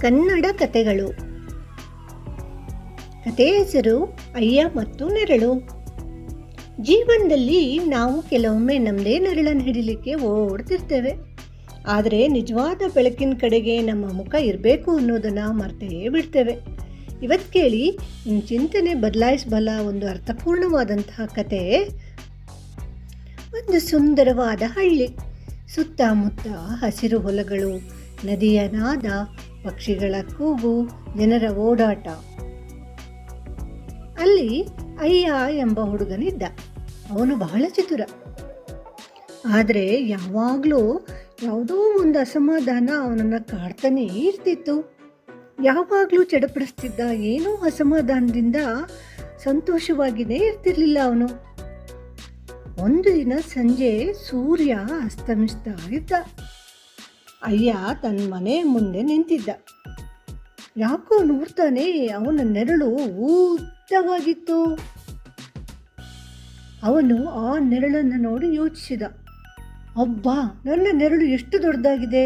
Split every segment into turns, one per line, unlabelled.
ಕನ್ನಡ ಕಥೆಗಳು. ಕಥೆ ಹೆಸರು ಅಯ್ಯ ಮತ್ತು ನೆರಳು. ಜೀವನದಲ್ಲಿ ನಾವು ಕೆಲವೊಮ್ಮೆ ನಮ್ಮದೇ ನೆರಳನ್ನು ಹಿಡಿಲಿಕ್ಕೆ ಓಡ್ತಿರ್ತೇವೆ. ಆದರೆ ನಿಜವಾದ ಬೆಳಕಿನ ಕಡೆಗೆ ನಮ್ಮ ಮುಖ ಇರಬೇಕು ಅನ್ನೋದನ್ನು ಮರ್ತೇ ಬಿಡ್ತೇವೆ. ಇವತ್ತು ಕೇಳಿ ನಿಮ್ಮ ಚಿಂತನೆ ಬದಲಾಯಿಸಬಲ್ಲ ಒಂದು ಅರ್ಥಪೂರ್ಣವಾದಂತಹ ಕತೆ. ಒಂದು ಸುಂದರವಾದ ಹಳ್ಳಿ. ಸುತ್ತಮುತ್ತ ಹಸಿರು ಹೊಲಗಳು, ನದಿಯ ನಾದ, ಪಕ್ಷಿಗಳ ಕೂಗು, ಜನರ ಓಡಾಟ. ಅಲ್ಲಿ ಅಯ್ಯ ಎಂಬ ಹುಡುಗನಿದ್ದ. ಅವನು ಬಹಳ ಚತುರ. ಆದರೆ ಯಾವಾಗಲೂ ಯಾವುದೋ ಒಂದು ಅಸಮಾಧಾನ ಅವನನ್ನು ಕಾಡ್ತಾನೇ ಇರ್ತಿತ್ತು. ಯಾವಾಗಲೂ ಚಡಪಡಿಸ್ತಿದ್ದ. ಏನೋ ಅಸಮಾಧಾನದಿಂದ ಸಂತೋಷವಾಗಿಯೇ ಇರ್ತಿರ್ಲಿಲ್ಲ ಅವನು. ಒಂದು ದಿನ ಸಂಜೆ ಸೂರ್ಯ ಅಸ್ತಮಿಸ್ತಾ ಇದ್ದ. ಅಯ್ಯ ತನ್ನ ಮನೆ ಮುಂದೆ ನಿಂತಿದ್ದ. ಯಾಕೋ ನೋಡ್ತಾನೆ ಅವನ ನೆರಳು ಉದ್ದವಾಗಿತ್ತು. ಅವನು ಆ ನೆರಳನ್ನು ನೋಡಿ ಯೋಚಿಸಿದ. ಅಬ್ಬಾ, ನನ್ನ ನೆರಳು ಎಷ್ಟು ದೊಡ್ಡದಾಗಿದೆ,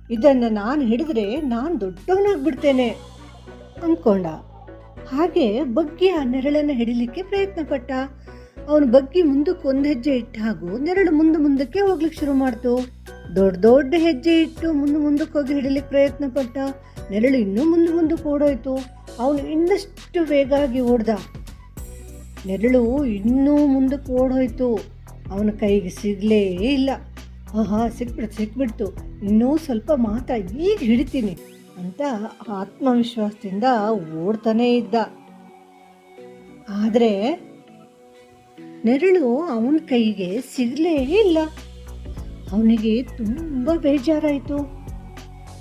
ಇದನ್ನು ನಾನು ಹಿಡಿದ್ರೆ ನಾನು ದೊಡ್ಡವನಾಗ್ಬಿಡ್ತೇನೆ ಅಂದ್ಕೊಂಡ. ಹಾಗೆ ಬಗ್ಗಿ ಆ ನೆರಳನ್ನು ಹಿಡಿಲಿಕ್ಕೆ ಪ್ರಯತ್ನ ಪಟ್ಟ. ಅವನು ಬಗ್ಗಿ ಮುಂದಕ್ಕೆ ಒಂದು ಹೆಜ್ಜೆ ಇಟ್ಟ ಹಾಗೂ ನೆರಳು ಮುಂದಕ್ಕೆ ಹೋಗ್ಲಿಕ್ಕೆ ಶುರು ಮಾಡ್ತು. ದೊಡ್ಡ ಹೆಜ್ಜೆ ಇಟ್ಟು ಮುಂದಕ್ಕೆ ಹೋಗಿ ಹಿಡಿಲಿಕ್ಕೆ ಪ್ರಯತ್ನ ಪಟ್ಟ. ನೆರಳು ಇನ್ನೂ ಮುಂದಕ್ಕೆ ಓಡೋಯ್ತು. ಅವನು ಇನ್ನಷ್ಟು ವೇಗಾಗಿ ಓಡ್ದ. ನೆರಳು ಇನ್ನೂ ಮುಂದಕ್ಕೆ ಓಡೋಯ್ತು. ಅವನ ಕೈಗೆ ಸಿಗಲೇ ಇಲ್ಲ. ಸಿಕ್ಬಿಡ್ತು, ಇನ್ನೂ ಸ್ವಲ್ಪ ಮಾತ್ರ, ಈಗ ಹಿಡಿತೀನಿ ಅಂತ ಆತ್ಮವಿಶ್ವಾಸದಿಂದ ಓಡ್ತಾನೇ ಇದ್ದ. ಆದರೆ ನೆರಳು ಅವನ ಕೈಗೆ ಸಿಗಲೇ ಇಲ್ಲ. ಅವನಿಗೆ ತುಂಬ ಬೇಜಾರಾಯಿತು.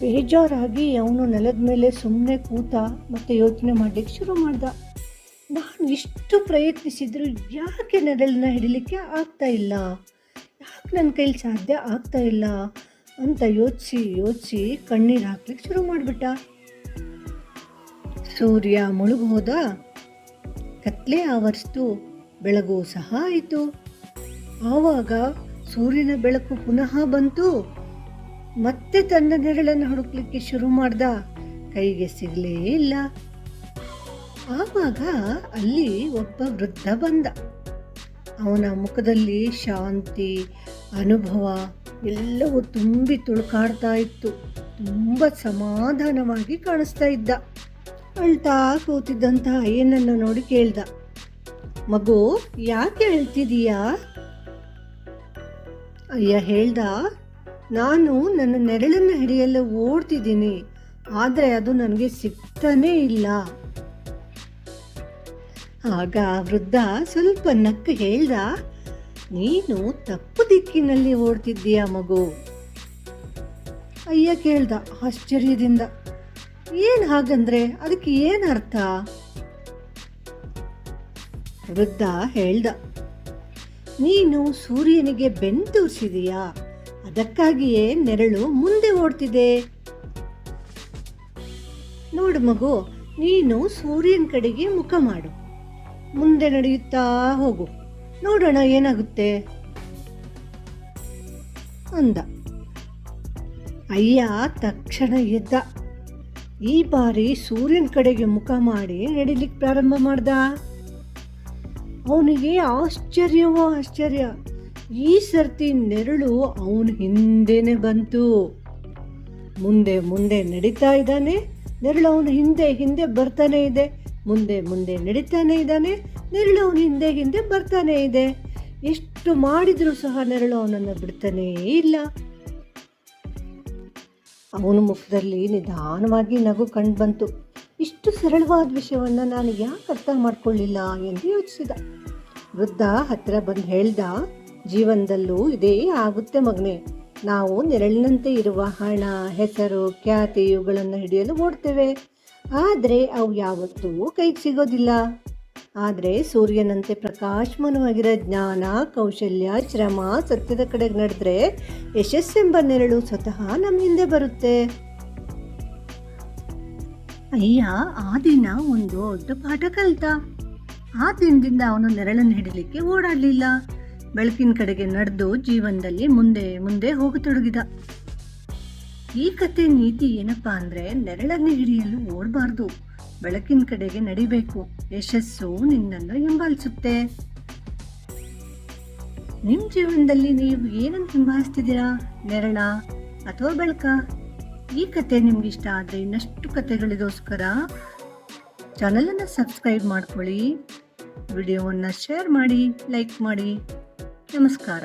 ಬೇಜಾರಾಗಿ ಅವನು ನೆಲದ ಮೇಲೆ ಸುಮ್ಮನೆ ಕೂತ ಮತ್ತು ಯೋಚನೆ ಮಾಡಲಿಕ್ಕೆ ಶುರು ಮಾಡ್ದ. ನಾನು ಇಷ್ಟು ಪ್ರಯತ್ನಿಸಿದ್ರು ಯಾಕೆ ನೆರಳನ್ನ ಹಿಡಿಲಿಕ್ಕೆ ಆಗ್ತಾ ಇಲ್ಲ, ಯಾಕೆ ನನ್ನ ಕೈಲಿ ಸಾಧ್ಯ ಆಗ್ತಾ ಇಲ್ಲ ಅಂತ ಯೋಚಿಸಿ ಕಣ್ಣೀರು ಹಾಕ್ಲಿಕ್ಕೆ ಶುರು ಮಾಡಿಬಿಟ್ಟ. ಸೂರ್ಯ ಮುಳುಗೋದ. ಕತ್ಲೆ ಆವರಿಸ್ತು. ಬೆಳಗು ಸಹ ಆಯಿತು. ಆವಾಗ ಸೂರ್ಯನ ಬೆಳಕು ಪುನಃ ಬಂತು. ಮತ್ತೆ ತನ್ನ ನೆರಳನ್ನು ಹುಡುಕ್ಲಿಕ್ಕೆ ಶುರು ಮಾಡ್ದ. ಕೈಗೆ ಸಿಗಲೇ ಇಲ್ಲ. ಆವಾಗ ಅಲ್ಲಿ ಒಬ್ಬ ವೃದ್ಧ ಬಂದ. ಅವನ ಮುಖದಲ್ಲಿ ಶಾಂತಿ, ಅನುಭವ ಎಲ್ಲವೂ ತುಂಬಿ ತುಳುಕಾಡ್ತಾ ಇತ್ತು. ತುಂಬ ಸಮಾಧಾನವಾಗಿ ಕಾಣಿಸ್ತಾ ಇದ್ದ. ಅಳ್ತಾ ಕೂತಿದ್ದಂಥ ಅಯ್ಯನನ್ನು ನೋಡಿ ಕೇಳ್ದ, ಮಗು, ಯಾಕೆ ಅಳ್ತಿದೀಯಾ? ಅಯ್ಯ ಹೇಳ್ದ, ನಾನು ನನ್ನ ನೆರಳನ್ನು ಹಿಡಿಯಲು ಓಡ್ತಿದ್ದೀನಿ, ಆದರೆ ಅದು ನನಗೆ ಸಿಗ್ತಾನೇ ಇಲ್ಲ. ಆಗ ವೃದ್ಧ ಸ್ವಲ್ಪ ನಕ್ಕು ಹೇಳ್ದ, ನೀನು ತಪ್ಪು ದಿಕ್ಕಿನಲ್ಲಿ ಓಡ್ತಿದ್ದೀಯಾ ಮಗು. ಅಯ್ಯ ಕೇಳ್ದ ಆಶ್ಚರ್ಯದಿಂದ, ಏನು ಹಾಗಂದ್ರೆ ಅದಕ್ಕೆ ಏನು ಅರ್ಥ? ವೃದ್ಧ ಹೇಳ್ದ, ನೀನು ಸೂರ್ಯನಿಗೆ ಬೆನ್ನು ತೋರಿಸಿದೀಯಾ, ಅದಕ್ಕಾಗಿಯೇ ನೆರಳು ಮುಂದೆ ಓಡ್ತಿದೆ. ನೋಡು ಮಗು, ನೀನು ಸೂರ್ಯನ ಕಡೆಗೆ ಮುಖ ಮಾಡು, ಮುಂದೆ ನಡೆಯುತ್ತಾ ಹೋಗು, ನೋಡೋಣ ಏನಾಗುತ್ತೆ ಅಂದ. ಅಯ್ಯ ತಕ್ಷಣ ಎದ್ದ. ಈ ಬಾರಿ ಸೂರ್ಯನ ಕಡೆಗೆ ಮುಖ ಮಾಡಿ ನಡಿಲಿಕ್ಕೆ ಪ್ರಾರಂಭ ಮಾಡ್ದ. ಅವನಿಗೆ ಆಶ್ಚರ್ಯವೋ ಆಶ್ಚರ್ಯ. ಈ ಸರ್ತಿ ನೆರಳು ಅವನ ಹಿಂದೆನೆ ಬಂತು. ಮುಂದೆ ನಡೀತಾ ಇದ್ದಾನೆ. ನೆರಳು ಅವನ ಹಿಂದೆ ಬರ್ತಾನೆ ಇದೆ. ಮುಂದೆ ನಡೀತಾನೆ ಇದ್ದಾನೆ. ನೆರಳು ಅವನ ಹಿಂದೆ ಬರ್ತಾನೆ ಇದೆ. ಎಷ್ಟು ಮಾಡಿದ್ರೂ ಸಹ ನೆರಳು ಅವನನ್ನು ಬಿಡ್ತಾನೇ ಇಲ್ಲ. ಅವನ ಮುಖದಲ್ಲಿ ನಿಧಾನವಾಗಿ ನಗು ಕಂಡು ಬಂತು. ಇಷ್ಟು ಸರಳವಾದ ವಿಷಯವನ್ನು ನಾನು ಯಾಕೆ ಅರ್ಥ ಮಾಡ್ಕೊಳ್ಳಿಲ್ಲ ಎಂದು ಯೋಚಿಸಿದ. ವೃದ್ಧ ಹತ್ತಿರ ಬಂದು ಹೇಳ್ದ, ಜೀವನದಲ್ಲೂ ಇದೇ ಆಗುತ್ತೆ ಮಗನೇ. ನಾವು ನೆರಳಿನಂತೆ ಇರುವ ಹಣ, ಹೆಸರು, ಖ್ಯಾತಿ ಇವುಗಳನ್ನು ಹಿಡಿಯಲು ಓಡ್ತೇವೆ. ಆದರೆ ಅವು ಯಾವತ್ತೂ ಕೈಗೆ ಸಿಗೋದಿಲ್ಲ. ಆದರೆ ಸೂರ್ಯನಂತೆ ಪ್ರಕಾಶಮಾನವಾಗಿರೋ ಜ್ಞಾನ, ಕೌಶಲ್ಯ, ಶ್ರಮ, ಸತ್ಯದ ಕಡೆಗೆ ನಡೆದ್ರೆ ಯಶಸ್ಸೆಂಬ ನೆರಳು ಸ್ವತಃ ನಮ್ಮ ಹಿಂದೆ ಬರುತ್ತೆ. ಅಯ್ಯ ಆ ದಿನ ಒಂದು ದೊಡ್ಡ ಪಾಠ ಕಲಿತ. ಆ ದಿನದಿಂದ ಅವನು ನೆರಳನ್ನು ಹಿಡಿಲಿಕ್ಕೆ ಓಡಾಡಲಿಲ್ಲ. ಬೆಳಕಿನ ಕಡೆಗೆ ನಡೆದು ಜೀವನದಲ್ಲಿ ಮುಂದೆ ಹೋಗತೊಡಗಿದ. ಈ ಕತೆ ನೀತಿ ಏನಪ್ಪಾ ಅಂದ್ರೆ ನೆರಳನ್ನು ಹಿಡಿಯಲು ಓಡಬಾರ್ದು, ಬೆಳಕಿನ ಕಡೆಗೆ ನಡಿಬೇಕು. ಯಶಸ್ಸು ನಿನ್ನನ್ನು ಹಿಂಬಾಲಿಸುತ್ತೆ. ನಿಮ್ಮ ಜೀವನದಲ್ಲಿ ನೀವು ಏನನ್ನು ಹಿಂಬಾಲಿಸ್ತಿದ್ದೀರಾ? ನೆರಳ ಅಥವಾ ಬೆಳಕ? ಈ ಕತೆ ನಿಮ್ಗೆ ಇಷ್ಟ ಆದರೆ ಇನ್ನಷ್ಟು ಕತೆಗಳಿಗೋಸ್ಕರ ಚಾನಲನ್ನು ಸಬ್ಸ್ಕ್ರೈಬ್ ಮಾಡ್ಕೊಳ್ಳಿ, ವಿಡಿಯೋವನ್ನು ಶೇರ್ ಮಾಡಿ, ಲೈಕ್ ಮಾಡಿ. ನಮಸ್ಕಾರ.